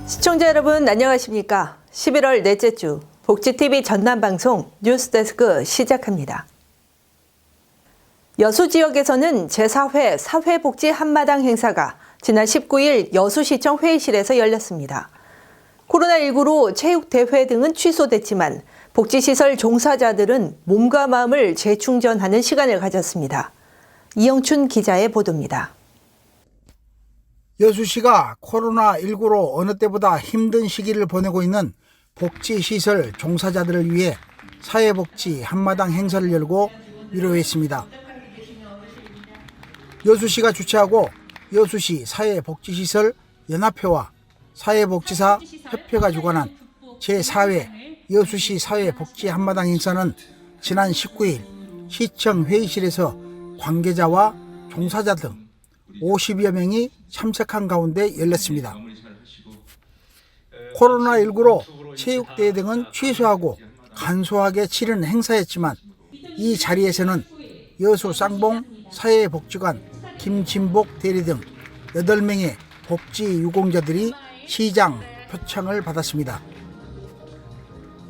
시청자 여러분 안녕하십니까? 11월 넷째 주 복지TV 전남방송 뉴스데스크 시작합니다. 여수 지역에서는 제4회 사회복지 한마당 행사가 지난 19일 여수시청 회의실에서 열렸습니다. 코로나19로 체육대회 등은 취소됐지만 복지시설 종사자들은 몸과 마음을 재충전하는 시간을 가졌습니다. 이영춘 기자의 보도입니다. 여수시가 코로나19로 어느 때보다 힘든 시기를 보내고 있는 복지시설 종사자들을 위해 사회복지 한마당 행사를 열고 위로했습니다. 여수시가 주최하고 여수시 사회복지시설 연합회와 사회복지사 협회가 주관한 제4회 여수시 사회복지 한마당 행사는 지난 19일 시청 회의실에서 관계자와 종사자 등 50여 명이 참석한 가운데 열렸습니다. 코로나19로 체육대회 등은 취소하고 간소하게 치른 행사였지만 이 자리에서는 여수 쌍봉 사회복지관 김진복 대리 등 8명의 복지 유공자들이 시장 표창을 받았습니다.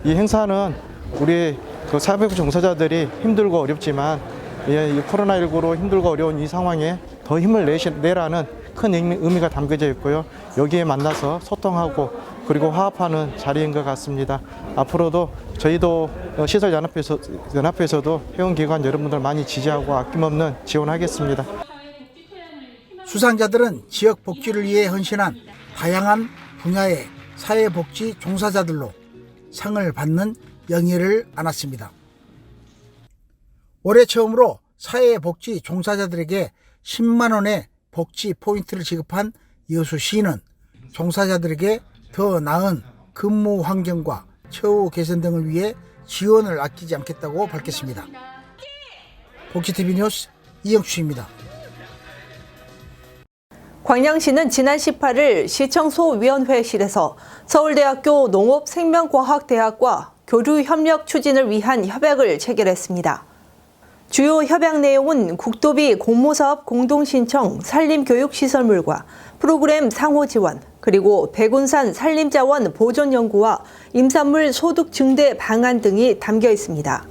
이 행사는 우리 사회복지 종사자들이 힘들고 어렵지만 이 코로나19로 힘들고 어려운 이 상황에 더 힘을 내라는 큰 의미가 담겨져 있고요. 여기에 만나서 소통하고 그리고 화합하는 자리인 것 같습니다. 앞으로도 저희도 시설연합회에서도 회원기관 여러분들 많이 지지하고 아낌없는 지원하겠습니다. 수상자들은 지역 복지를 위해 헌신한 다양한 분야의 사회복지 종사자들로 상을 받는 영예를 안았습니다. 올해 처음으로 사회복지 종사자들에게 10만 원의 복지 포인트를 지급한 여수시는 종사자들에게 더 나은 근무 환경과 처우 개선 등을 위해 지원을 아끼지 않겠다고 밝혔습니다. 복지TV 뉴스 이영춘입니다. 광양시는 지난 18일 시청 소위원회실에서 서울대학교 농업생명과학대학과 교류 협력 추진을 위한 협약을 체결했습니다. 주요 협약 내용은 국도비 공모사업 공동신청 산림교육시설물과 프로그램 상호지원, 그리고 백운산 산림자원 보존연구와 임산물 소득 증대 방안 등이 담겨 있습니다.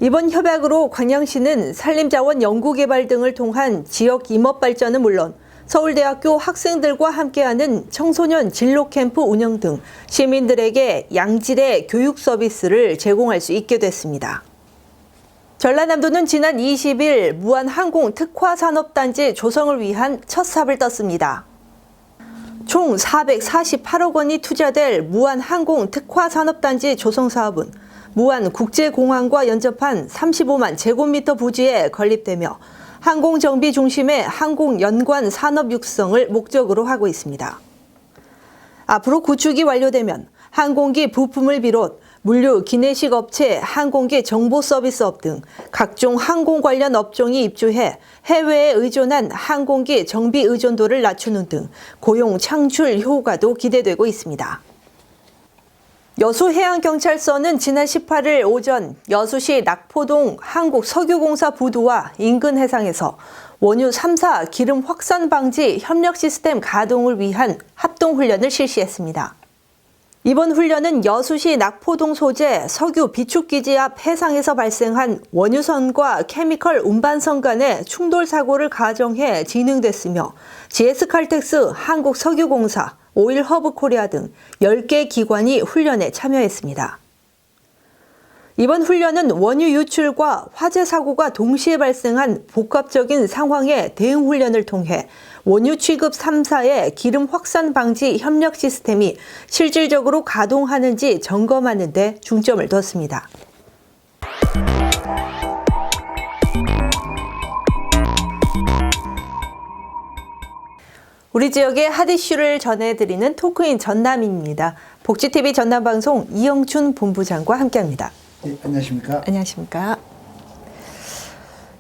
이번 협약으로 광양시는 산림자원 연구개발 등을 통한 지역 임업 발전은 물론 서울대학교 학생들과 함께하는 청소년 진로캠프 운영 등 시민들에게 양질의 교육 서비스를 제공할 수 있게 됐습니다. 전라남도는 지난 20일 무안항공 특화산업단지 조성을 위한 첫 삽을 떴습니다. 총 448억 원이 투자될 무안항공 특화산업단지 조성 사업은 무안국제공항과 연접한 35만 제곱미터 부지에 건립되며 항공정비 중심의 항공연관 산업 육성을 목적으로 하고 있습니다. 앞으로 구축이 완료되면 항공기 부품을 비롯 물류 기내식 업체, 항공기 정보 서비스업 등 각종 항공 관련 업종이 입주해 해외에 의존한 항공기 정비 의존도를 낮추는 등 고용 창출 효과도 기대되고 있습니다. 여수해양경찰서는 지난 18일 오전 여수시 낙포동 한국석유공사 부두와 인근 해상에서 원유 3사 기름 확산 방지 협력 시스템 가동을 위한 합동훈련을 실시했습니다. 이번 훈련은 여수시 낙포동 소재 석유 비축기지 앞 해상에서 발생한 원유선과 케미컬 운반선 간의 충돌 사고를 가정해 진행됐으며 GS칼텍스, 한국석유공사, 오일허브코리아 등 10개 기관이 훈련에 참여했습니다. 이번 훈련은 원유 유출과 화재 사고가 동시에 발생한 복합적인 상황의 대응 훈련을 통해 원유 취급 3사의 기름 확산 방지 협력 시스템이 실질적으로 가동하는지 점검하는 데 중점을 뒀습니다. 우리 지역의 핫 이슈를 전해드리는 토크인 전남입니다. 복지TV 전남방송 이영춘 본부장과 함께합니다. 네, 안녕하십니까? 안녕하십니까?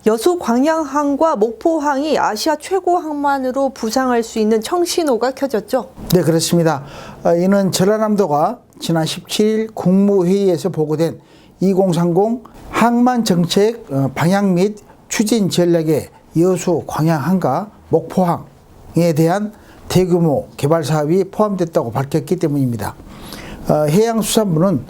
여수 광양항과 목포항이 아시아 최고 항만으로 부상할 수 있는 청신호가 켜졌죠? 네, 그렇습니다. 이는 전라남도가 지난 17일 국무회의에서 보고된 2030 항만정책 방향 및 추진 전략의 여수 광양항과 목포항에 대한 대규모 개발 사업이 포함됐다고 밝혔기 때문입니다. 해양수산부는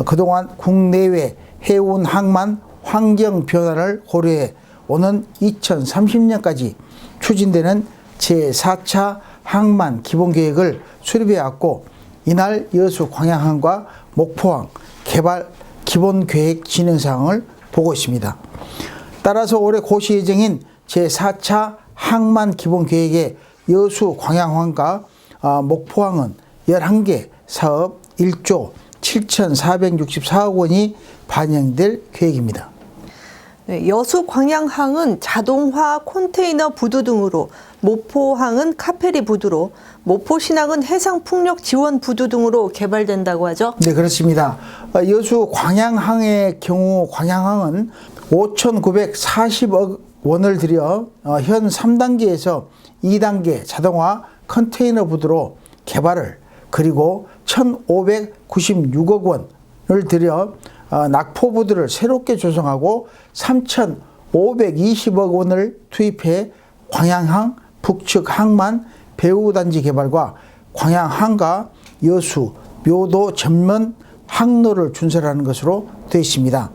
그동안 국내외 해운 항만 환경 변화를 고려해 오는 2030년까지 추진되는 제4차 항만 기본계획을 수립해왔고, 이날 여수 광양항과 목포항 개발 기본계획 진행사항을 보고 있습니다. 따라서 올해 고시 예정인 제4차 항만 기본계획에 여수 광양항과 목포항은 11개 사업 1조 7,464억 원이 반영될 계획입니다. 네, 여수 광양항은 자동화 컨테이너 부두 등으로, 목포항은 카페리 부두로, 목포 신항은 해상 풍력 지원 부두 등으로 개발된다고 하죠. 네, 그렇습니다. 여수 광양항의 경우 광양항은 5,940억 원을 들여 현 3단계에서 2단계 자동화 컨테이너 부두로 개발을, 그리고 1,596억 원을 들여 낙포 부두를 새롭게 조성하고 3,520억 원을 투입해 광양항 북측 항만 배후단지 개발과 광양항과 여수, 묘도 전면 항로를 준설하는 것으로 되어 있습니다.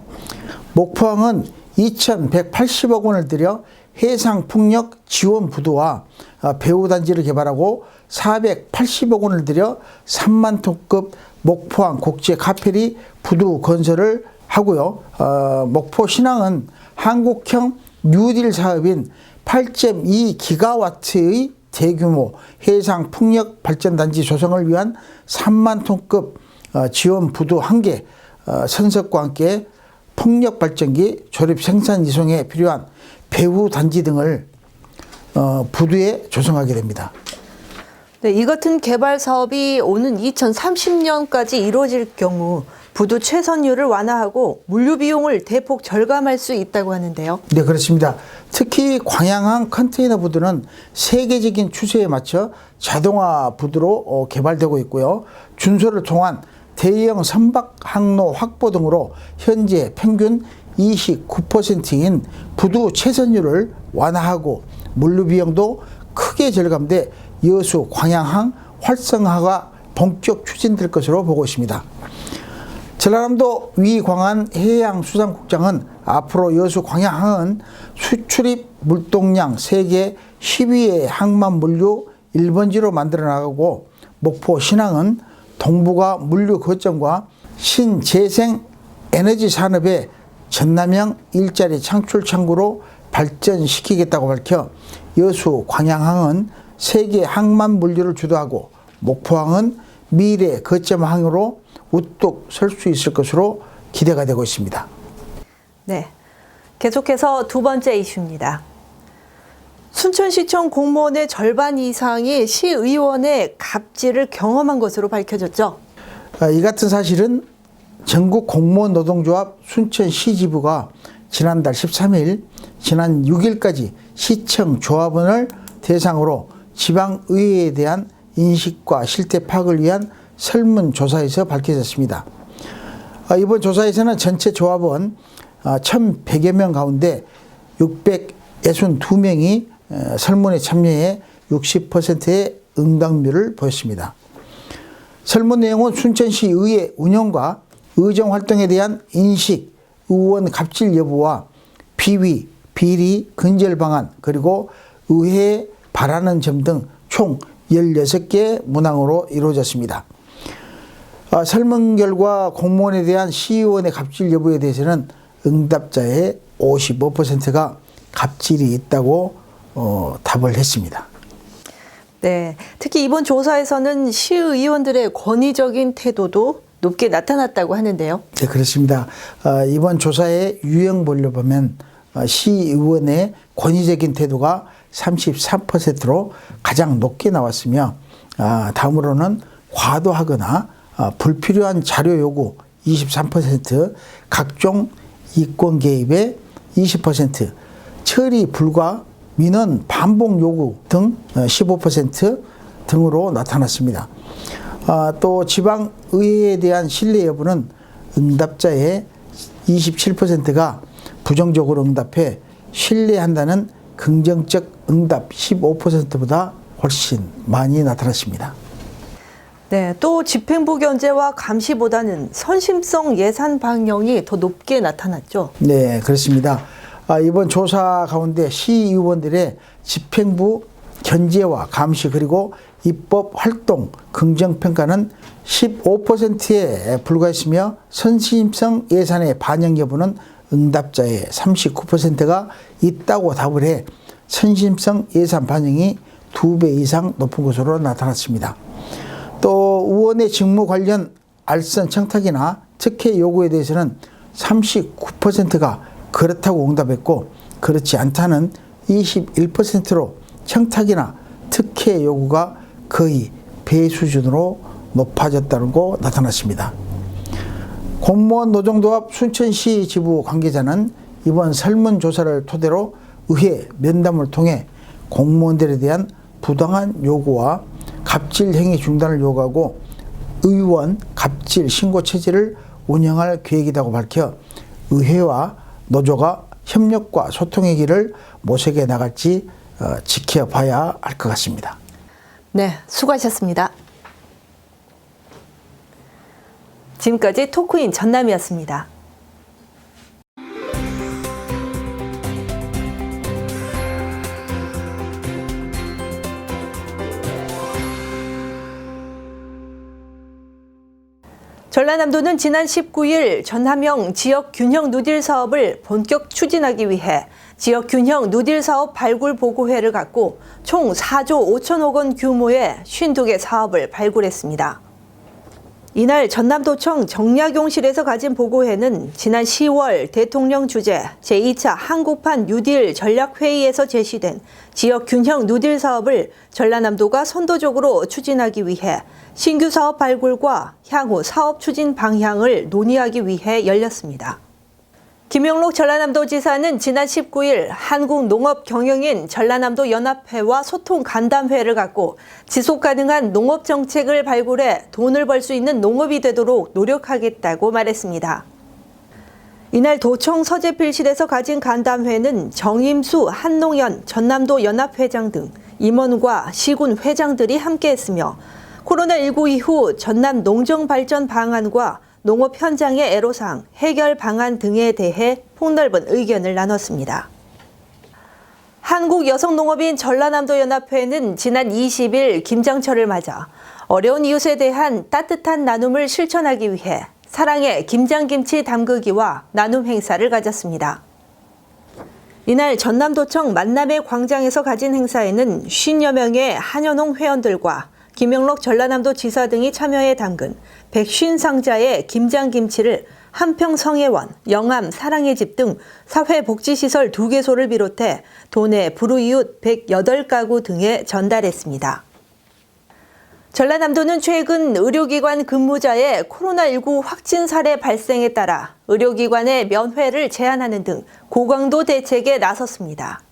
목포항은 2,180억 원을 들여 해상풍력 지원 부두와 배후단지를 개발하고 480억 원을 들여 3만 톤급 목포항 국제 카페리 부두 건설을 하고요. 목포 신항은 한국형 뉴딜 사업인 8.2기가와트의 대규모 해상 풍력 발전단지 조성을 위한 3만 톤급 지원 부두 1개, 선석과 함께 풍력 발전기 조립 생산 이송에 필요한 배후 단지 등을 부두에 조성하게 됩니다. 네, 이 같은 개발 사업이 오는 2030년까지 이루어질 경우 부두 최선율을 완화하고 물류 비용을 대폭 절감할 수 있다고 하는데요. 네, 그렇습니다. 특히 광양항 컨테이너 부두는 세계적인 추세에 맞춰 자동화 부두로 개발되고 있고요. 준설을 통한 대형 선박 항로 확보 등으로 현재 평균 29%인 부두 최선율을 완화하고 물류 비용도 크게 절감돼 여수 광양항 활성화가 본격 추진될 것으로 보고 있습니다. 전라남도 위광안 해양수산국장은 앞으로 여수 광양항은 수출입 물동량 세계 10위의 항만 물류 1번지로 만들어 나가고, 목포 신항은 동북아 물류 거점과 신재생 에너지 산업의 전남형 일자리 창출 창구로 발전시키겠다고 밝혀 여수 광양항은 세계 항만 물류를 주도하고, 목포항은 미래 거점 항으로 우뚝 설 수 있을 것으로 기대가 되고 있습니다. 네, 계속해서 두 번째 이슈입니다. 순천시청 공무원의 절반 이상이 시의원의 갑질을 경험한 것으로 밝혀졌죠. 이 같은 사실은 전국 공무원 노동조합 순천시지부가 지난달 13일, 지난 6일까지 시청 조합원을 대상으로 지방의회에 대한 인식과 실태 파악을 위한 설문조사에서 밝혀졌습니다. 이번 조사에서는 전체 조합원 1,100여 명 가운데 662명이 설문에 참여해 60%의 응답률을 보였습니다. 설문 내용은 순천시 의회 운영과 의정 활동에 대한 인식, 의원 갑질 여부와 비위, 비리, 근절 방안, 그리고 의회에 바라는 점 등 총 16개 문항으로 이루어졌습니다. 설문 결과 공무원에 대한 시의원의 갑질 여부에 대해서는 응답자의 55%가 갑질이 있다고 답을 했습니다. 네, 특히 이번 조사에서는 시의원들의 권위적인 태도도 높게 나타났다고 하는데요. 네, 그렇습니다. 이번 조사의 유형별로 보면 시의원의 권위적인 태도가 33%로 가장 높게 나왔으며, 다음으로는 과도하거나 불필요한 자료 요구 23%, 각종 이권 개입에 20%, 처리 불가, 민원 반복 요구 등 15% 등으로 나타났습니다. 또 지방의회에 대한 신뢰 여부는 응답자의 27%가 부정적으로 응답해 신뢰한다는 긍정적 응답 15%보다 훨씬 많이 나타났습니다. 네, 또 집행부 견제와 감시보다는 선심성 예산 방영이 더 높게 나타났죠. 네, 그렇습니다. 이번 조사 가운데 시의원들의 집행부 견제와 감시 그리고 입법 활동 긍정평가는 15%에 불과했으며 선심성 예산의 반영 여부는 응답자의 39%가 있다고 답을 해 선심성 예산 반영이 2배 이상 높은 것으로 나타났습니다. 또 의원의 직무 관련 알선 청탁이나 특혜 요구에 대해서는 39%가 그렇다고 응답했고 그렇지 않다는 21%로 청탁이나 특혜 요구가 거의 배 수준으로 높아졌다는 거 나타났습니다. 공무원 노동조합 순천시 지부 관계자는 이번 설문조사를 토대로 의회 면담을 통해 공무원들에 대한 부당한 요구와 갑질 행위 중단을 요구하고 의원 갑질 신고 체제를 운영할 계획이라고 밝혀 의회와 노조가 협력과 소통의 길을 모색해 나갈지 지켜봐야 할 것 같습니다. 네, 수고하셨습니다. 지금까지 토크인 전남이었습니다. 전라남도는 지난 19일 전함형 지역균형 누딜 사업을 본격 추진하기 위해 지역균형 누딜 사업 발굴 보고회를 갖고 총 4조 5천억 원 규모의 52개 사업을 발굴했습니다. 이날 전남도청 정약용실에서 가진 보고회는 지난 10월 대통령 주재 제2차 한국판 뉴딜 전략회의에서 제시된 지역균형 누딜 사업을 전라남도가 선도적으로 추진하기 위해 신규 사업 발굴과 향후 사업 추진 방향을 논의하기 위해 열렸습니다. 김영록 전라남도지사는 지난 19일 한국농업경영인 전라남도 연합회와 소통 간담회를 갖고 지속가능한 농업정책을 발굴해 돈을 벌 수 있는 농업이 되도록 노력하겠다고 말했습니다. 이날 도청 서재필실에서 가진 간담회는 정임수 한농연 전남도 연합회장 등 임원과 시군 회장들이 함께했으며 코로나19 이후 전남 농정발전 방안과 농업 현장의 애로사항, 해결 방안 등에 대해 폭넓은 의견을 나눴습니다. 한국여성농업인 전라남도연합회는 지난 20일 김장철을 맞아 어려운 이웃에 대한 따뜻한 나눔을 실천하기 위해 사랑의 김장김치 담그기와 나눔 행사를 가졌습니다. 이날 전남도청 만남의 광장에서 가진 행사에는 50여 명의 한여농 회원들과 김영록 전라남도 지사 등이 참여해 담근 150상자의 김장김치를 한평성혜원, 영암 사랑의 집 등 사회복지시설 2개소를 비롯해 도내 불우이웃 108가구 등에 전달했습니다. 전라남도는 최근 의료기관 근무자의 코로나19 확진 사례 발생에 따라 의료기관의 면회를 제한하는 등 고강도 대책에 나섰습니다.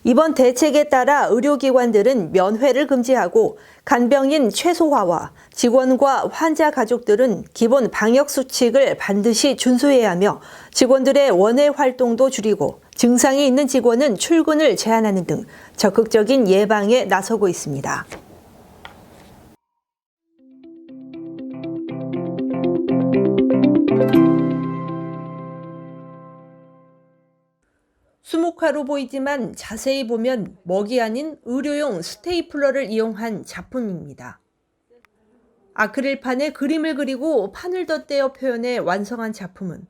이번 대책에 따라 의료기관들은 면회를 금지하고 간병인 최소화와 직원과 환자 가족들은 기본 방역수칙을 반드시 준수해야 하며 직원들의 원외 활동도 줄이고 증상이 있는 직원은 출근을 제한하는 등 적극적인 예방에 나서고 있습니다. 수묵화로 보이지만 자세히 보면 먹이 아닌 의료용 스테이플러를 이용한 작품입니다. 아크릴판에 그림을 그리고 판을 덧대어 표현해 완성한 작품은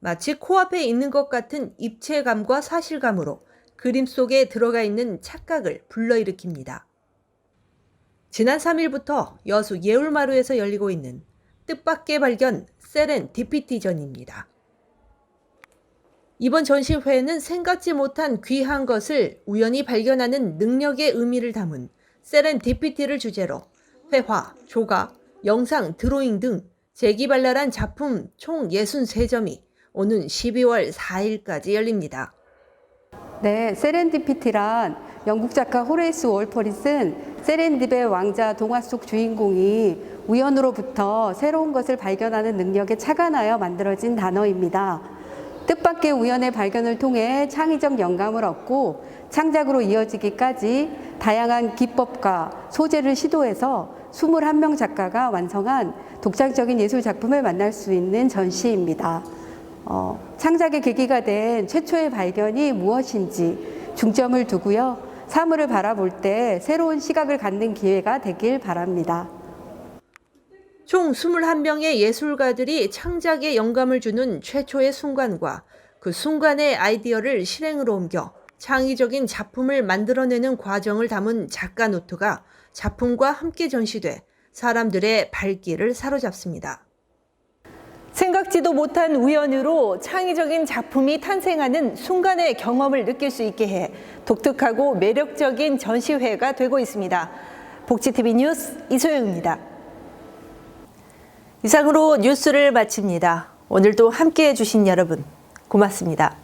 마치 코앞에 있는 것 같은 입체감과 사실감으로 그림 속에 들어가 있는 착각을 불러일으킵니다. 지난 3일부터 여수 예울마루에서 열리고 있는 뜻밖의 발견 세렌디피티전입니다. 이번 전시회는 생각지 못한 귀한 것을 우연히 발견하는 능력의 의미를 담은 세렌디피티를 주제로 회화, 조각, 영상, 드로잉 등 재기발랄한 작품 총 63점이 오는 12월 4일까지 열립니다. 네, 세렌디피티란 영국 작가 호레이스 월펄이 쓴 세렌딥의 왕자 동화 속 주인공이 우연으로부터 새로운 것을 발견하는 능력에 착안하여 만들어진 단어입니다. 뜻밖의 우연의 발견을 통해 창의적 영감을 얻고 창작으로 이어지기까지 다양한 기법과 소재를 시도해서 21명 작가가 완성한 독창적인 예술 작품을 만날 수 있는 전시입니다. 창작의 계기가 된 최초의 발견이 무엇인지 중점을 두고요. 사물을 바라볼 때 새로운 시각을 갖는 기회가 되길 바랍니다. 총 21명의 예술가들이 창작에 영감을 주는 최초의 순간과 그 순간의 아이디어를 실행으로 옮겨 창의적인 작품을 만들어내는 과정을 담은 작가 노트가 작품과 함께 전시돼 사람들의 발길을 사로잡습니다. 생각지도 못한 우연으로 창의적인 작품이 탄생하는 순간의 경험을 느낄 수 있게 해 독특하고 매력적인 전시회가 되고 있습니다. 복지TV 뉴스 이소영입니다. 이상으로 뉴스를 마칩니다. 오늘도 함께해 주신 여러분 고맙습니다.